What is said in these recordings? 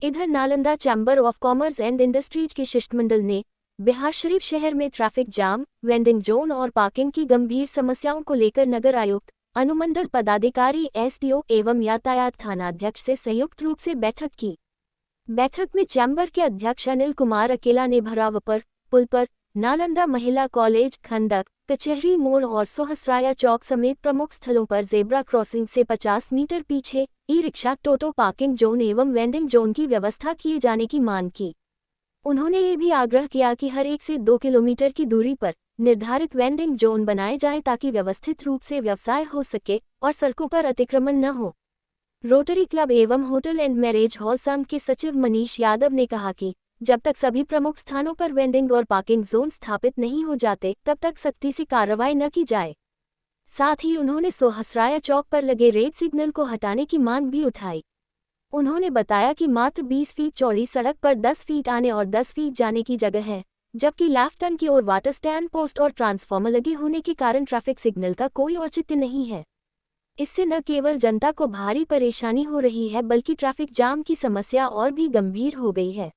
इधर Nalanda chamber of commerce and industries के शिष्टमंडल ने बिहारशरीफ शहर में ट्रैफिक जाम, वेंडिंग जोन और पार्किंग की गंभीर समस्याओं को लेकर नगर आयुक्त, अनुमंडल पदाधिकारी, एसडीओ एवं यातायात थानाध्यक्ष से संयुक्त रूप से बैठक की। बैठक में चैम्बर के अध्यक्ष अनिल कुमार अकेला ने भरावपर पुल पर, नालंदा महिला कॉलेज, खंडक, कचहरी मोड़ और सोहसराया चौक समेत प्रमुख स्थलों पर जेब्रा क्रॉसिंग से 50 मीटर पीछे ई रिक्शा, टोटो पार्किंग जोन एवं वेंडिंग जोन की व्यवस्था किए जाने की मांग की। उन्होंने ये भी आग्रह किया कि हर 1 से 2 किलोमीटर की दूरी पर निर्धारित वेंडिंग जोन बनाए जाएं ताकि व्यवस्थित रूप से व्यवसाय हो सके और सड़कों पर अतिक्रमण न हो। रोटरी क्लब एवं होटल एंड मैरिज हॉल संघ के सचिव मनीष यादव ने कहा कि जब तक सभी प्रमुख स्थानों पर वेंडिंग और पार्किंग जोन स्थापित नहीं हो जाते तब तक सख्ती से कार्रवाई न की जाए। साथ ही उन्होंने सोहसराया चौक पर लगे रेड सिग्नल को हटाने की मांग भी उठाई। उन्होंने बताया कि मात्र 20 फीट चौड़ी सड़क पर 10 फीट आने और 10 फीट जाने की जगह है, जबकि लेफ्ट टर्न की ओर वाटर स्टैंड पोस्ट और ट्रांसफार्मर लगे होने के कारण ट्रैफिक सिग्नल का कोई औचित्य नहीं है। इससे न केवल जनता को भारी परेशानी हो रही है बल्कि ट्रैफिक जाम की समस्या और भी गंभीर हो गई है।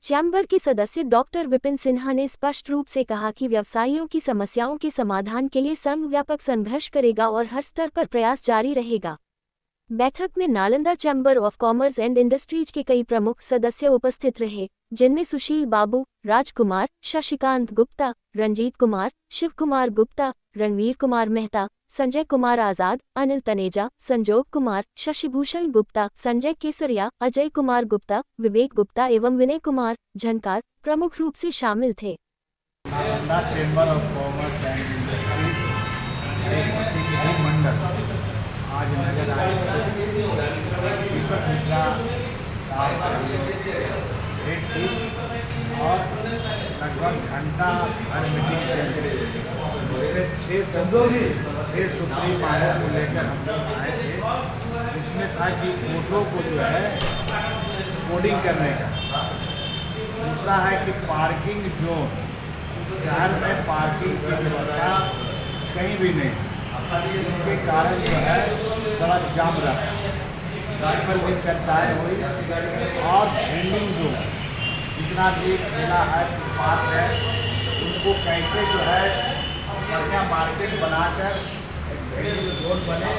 चैम्बर के सदस्य डॉक्टर विपिन सिन्हा ने स्पष्ट रूप से कहा कि व्यवसायियों की समस्याओं के समाधान के लिए संघ व्यापक संघर्ष करेगा और हर स्तर पर प्रयास जारी रहेगा। बैठक में Nalanda chamber of commerce and industries के कई प्रमुख सदस्य उपस्थित रहे, जिनमें सुशील बाबू, राजकुमार, शशिकांत गुप्ता, रंजीत कुमार, शिव कुमार गुप्ता, रणवीर कुमार मेहता, संजय कुमार आजाद, अनिल तनेजा, संजोग कुमार, शशिभूषण गुप्ता, संजय केसरिया, अजय कुमार गुप्ता, विवेक गुप्ता एवं विनय कुमार झनकार प्रमुख रूप से शामिल थे। Nalanda chamber of commerce and industry एक प्रतिनिधि मंडल आज नगर आयुक्त दीपक मिश्रा साहब से भेंट की और लगभग घंटा भर मीटिंग चल रही, जिसमें 6 सूत्री मांगों को लेकर हम लोग आए थे। इसमें था कि ऑटो को जो है कोडिंग करने का, दूसरा है कि पार्किंग जोन, शहर में पार्किंग की व्यवस्था कहीं भी नहीं, जिसके कारण जो है सड़क जाम रहता है, इस पर भी चर्चाएँ हुई। और वेंडिंग जोन, जितना भी ठेला है, फुटपाथ है, उनको कैसे जो है बढ़िया मार्केट बनाकर एक वेंडिंग जोन बने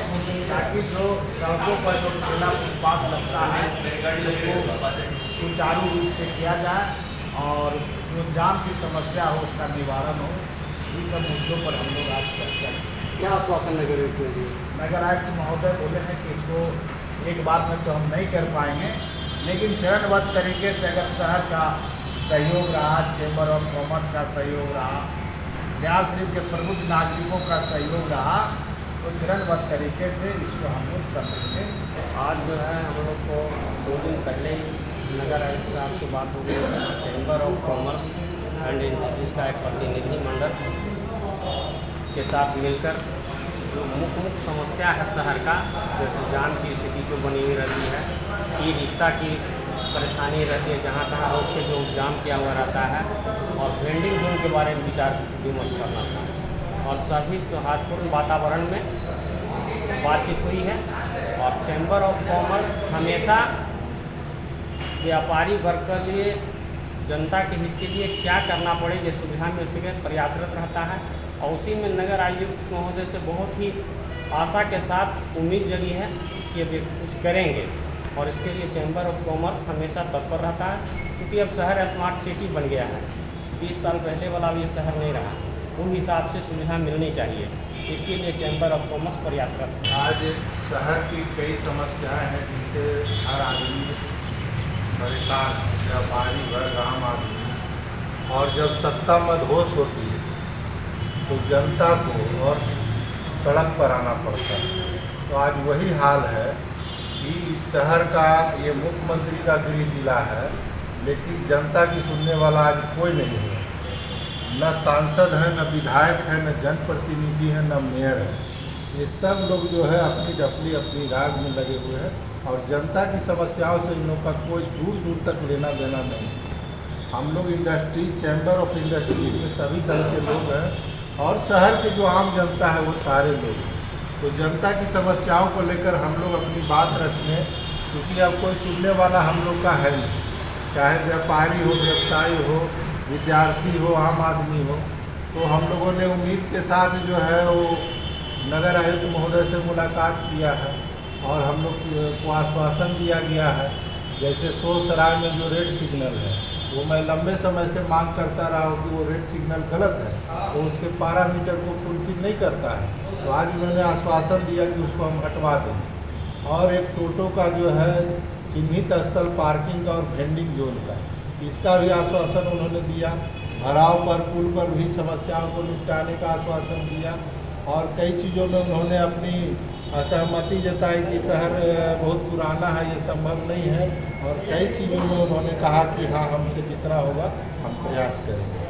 ताकि जो सड़कों पर जो ठेला फुटपाथ लगता है उसको सुचारू रूप से किया जाए और जो जाम की समस्या हो उसका निवारण हो। ये सब मुद्दों पर हम लोग आज चर्चा करें। क्या आश्वासन नगर आयुक्त ने दिया? नगर आयुक्त महोदय बोले हैं कि इसको एक बार में तो हम नहीं कर पाएंगे, लेकिन चरणबद्ध तरीके से अगर शहर का सहयोग रहा, चैम्बर ऑफ कॉमर्स का सहयोग रहा, बिहारशरीफ के प्रमुख नागरिकों का सहयोग रहा, तो चरणबद्ध तरीके से इसको हम लोग समझेंगे। आज जो है हम लोग को 2 दिन पहले ही नगर आयुक्त साहब से बात हो गई है। Chamber of commerce and industries का एक प्रतिनिधि मंडल के साथ मिलकर जो मुख्य समस्या है शहर का, जैसे जाम की स्थिति जो बनी हुई रहती है, ई रिक्शा की परेशानी रहती है, जहाँ तहाँ रोड पे जो जाम किया हुआ रहता है, और वेंडिंग जोन के बारे में विचार विमर्श करना था और सभी सौहार्दपूर्ण वातावरण में बातचीत हुई है। और चैम्बर ऑफ कॉमर्स हमेशा व्यापारी वर्ग के लिए, जनता के हित के लिए क्या करना पड़े ये सुविधा मिल सके प्रयासरत रहता है। और उसी में नगर आयुक्त महोदय से बहुत ही आशा के साथ उम्मीद जगी है कि वे कुछ करेंगे और इसके लिए चैम्बर ऑफ कॉमर्स हमेशा तत्पर रहता है। क्योंकि अब शहर स्मार्ट सिटी बन गया है, 20 साल पहले वाला ये शहर नहीं रहा, उन हिसाब से सुविधा मिलनी चाहिए, इसके लिए चैम्बर ऑफ कॉमर्स प्रयासरत है। आज शहर की कई समस्याएं हैं जिससे हर आदमी परेशान, व्यापारी वर्ग, आम आदमी। और जब सत्ता मदहोश होती है तो जनता को और सड़क पर आना पड़ता है। तो आज वही हाल है कि इस शहर का, ये मुख्यमंत्री का गृह जिला है, लेकिन जनता की सुनने वाला आज कोई नहीं है। न सांसद है, न विधायक है, न जनप्रतिनिधि है, न मेयर है। ये सब लोग जो है अपनी अपनी राग में लगे हुए हैं और जनता की समस्याओं से इन लोगों का कोई दूर दूर तक लेना देना नहीं। हम लोग इंडस्ट्री, चैम्बर ऑफ इंडस्ट्रीज में सभी तरह के लोग हैं और शहर के जो आम जनता है वो सारे लोग। तो जनता की समस्याओं को लेकर हम लोग अपनी बात रखने क्योंकि अब कोई सुनने वाला हम लोग का है नहीं, चाहे व्यापारी हो, व्यवसायी हो, विद्यार्थी हो, आम आदमी हो। तो हम लोगों ने उम्मीद के साथ जो है वो नगर आयुक्त महोदय से मुलाकात किया है और हम लोग को आश्वासन दिया गया है। जैसे सोसराय में जो रेड सिग्नल है वो मैं लंबे समय से मांग करता रहा हूँ कि वो रेड सिग्नल गलत है, तो उसके पैरामीटर को फुलफिल नहीं करता है। तो आज उन्होंने आश्वासन दिया कि उसको हम हटवा देंगे। और एक टोटो का जो है चिन्हित स्थल पार्किंग का और वेंडिंग जोन का, इसका भी आश्वासन उन्होंने दिया। भराव पर पुल पर भी समस्याओं को निपटाने का आश्वासन दिया और कई चीज़ों में उन्होंने अपनी असहमति जताई कि शहर बहुत पुराना है, ये संभव नहीं है। और कई चीज़ों में उन्होंने कहा कि हाँ, हमसे जितना होगा हम प्रयास करेंगे।